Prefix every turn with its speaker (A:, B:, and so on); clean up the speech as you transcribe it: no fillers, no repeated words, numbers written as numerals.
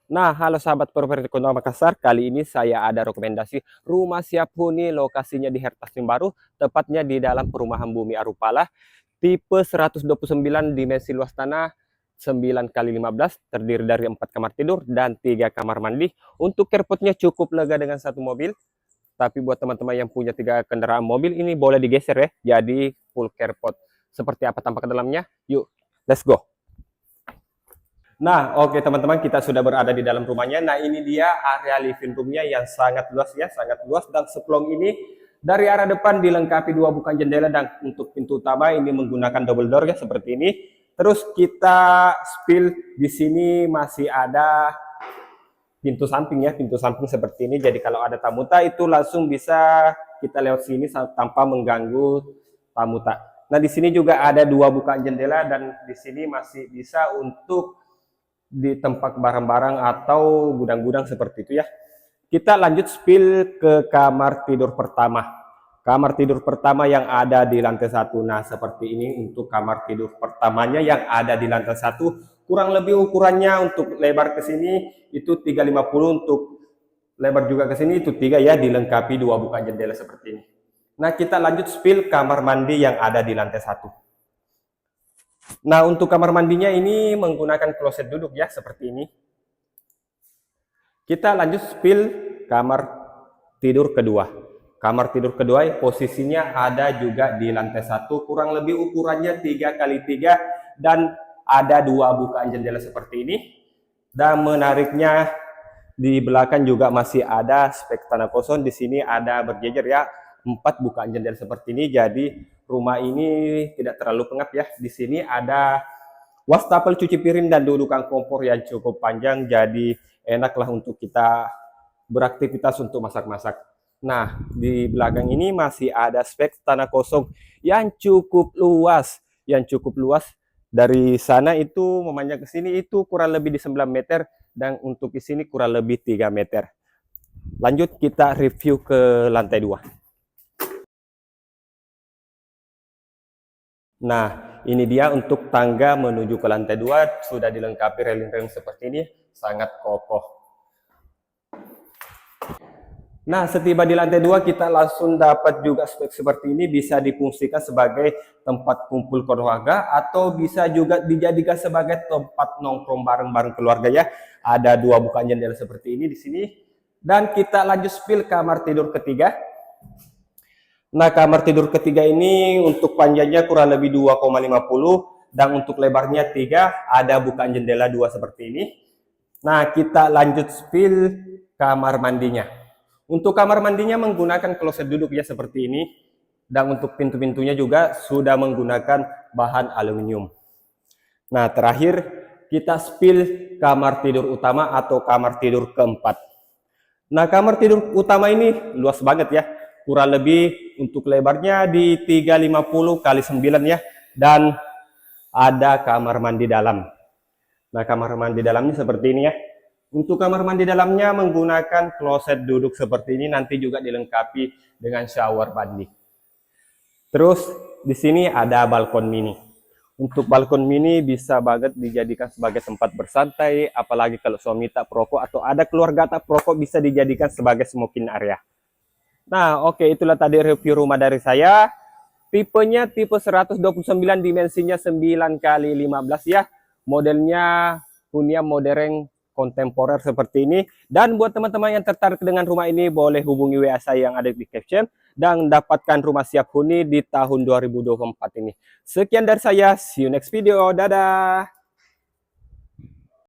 A: Nah, halo sahabat properti Kota Makassar. Kali ini saya ada rekomendasi rumah siap huni, lokasinya di Hertasin Baru, tepatnya di dalam perumahan Bumi Arupala, tipe 129, dimensi luas tanah 9 kali 15, terdiri dari 4 kamar tidur dan 3 kamar mandi. Untuk carportnya cukup lega dengan satu mobil. Tapi buat teman-teman yang punya 3 kendaraan mobil ini boleh digeser ya. Jadi full carport. Seperti apa tampak dalamnya? Yuk, let's go. Nah, oke teman-teman, kita sudah berada di dalam rumahnya. Nah, ini dia area living roomnya yang sangat luas ya, sangat luas. Dan seplong ini dari arah depan dilengkapi 2 bukaan jendela, dan untuk pintu utama ini menggunakan double door ya, seperti ini. Terus kita spill di sini masih ada pintu samping ya, pintu samping seperti ini. Jadi kalau ada tamuta itu langsung bisa kita lewat sini tanpa mengganggu tamuta. Nah, di sini juga ada 2 bukaan jendela, dan di sini masih bisa untuk di tempat barang-barang atau gudang-gudang seperti itu ya. Kita lanjut spill ke kamar tidur pertama. Kamar tidur pertama yang ada di lantai 1. Nah, seperti ini untuk kamar tidur pertamanya yang ada di lantai 1. Kurang lebih ukurannya untuk lebar ke sini itu 350, untuk lebar juga ke sini itu 3 ya, dilengkapi 2 bukaan jendela seperti ini. Nah, kita lanjut spill kamar mandi yang ada di lantai 1. Nah, untuk kamar mandinya ini menggunakan kloset duduk ya, seperti ini. Kita lanjut spill kamar tidur kedua. Kamar tidur kedua posisinya ada juga di lantai 1, kurang lebih ukurannya 3 kali 3 dan ada 2 bukaan jendela seperti ini. Dan menariknya di belakang juga masih ada spek tanah kosong. Di sini ada berjejer ya, 4 bukaan jendela seperti ini. Jadi rumah ini tidak terlalu pengap ya. Di sini ada wastafel cuci piring dan dudukan kompor yang cukup panjang. Jadi enaklah untuk kita beraktivitas untuk masak-masak. Nah, di belakang ini masih ada spek tanah kosong yang cukup luas, Dari sana itu memanjang ke sini itu kurang lebih di 9 meter, dan untuk di sini kurang lebih 3 meter. Lanjut kita review ke lantai 2. Nah, ini dia untuk tangga menuju ke lantai 2, sudah dilengkapi railing-railing seperti ini, sangat kokoh. Nah, setiba di lantai 2 kita langsung dapat juga spek seperti ini, bisa difungsikan sebagai tempat kumpul keluarga atau bisa juga dijadikan sebagai tempat nongkrong bareng-bareng keluarga ya. Ada 2 bukaan jendela seperti ini di sini. Dan kita lanjut spill kamar tidur ketiga. Nah, kamar tidur ketiga ini untuk panjangnya kurang lebih 2,50 dan untuk lebarnya 3, ada bukaan jendela 2 seperti ini. Nah, kita lanjut spill kamar mandinya. Untuk kamar mandinya menggunakan kloset duduk ya, seperti ini. Dan untuk pintu-pintunya juga sudah menggunakan bahan aluminium. Nah, terakhir kita spill kamar tidur utama atau kamar tidur keempat. Nah, kamar tidur utama ini luas banget ya. Kurang lebih untuk lebarnya di 350 kali 9 ya. Dan ada kamar mandi dalam. Nah, kamar mandi dalamnya seperti ini ya. Untuk kamar mandi dalamnya menggunakan kloset duduk seperti ini, nanti juga dilengkapi dengan shower mandi. Terus di sini ada balkon mini. Untuk balkon mini bisa banget dijadikan sebagai tempat bersantai, apalagi kalau suami tak perokok atau ada keluarga tak perokok, bisa dijadikan sebagai smoking area. Nah, oke, itulah tadi review rumah dari saya. Tipenya tipe 129, dimensinya 9 kali 15 ya. Modelnya hunian modern kontemporer seperti ini. Dan buat teman-teman yang tertarik dengan rumah ini, boleh hubungi WA saya yang ada di caption dan dapatkan rumah siap huni di tahun 2024 ini. Sekian dari saya, see you next video, dadah.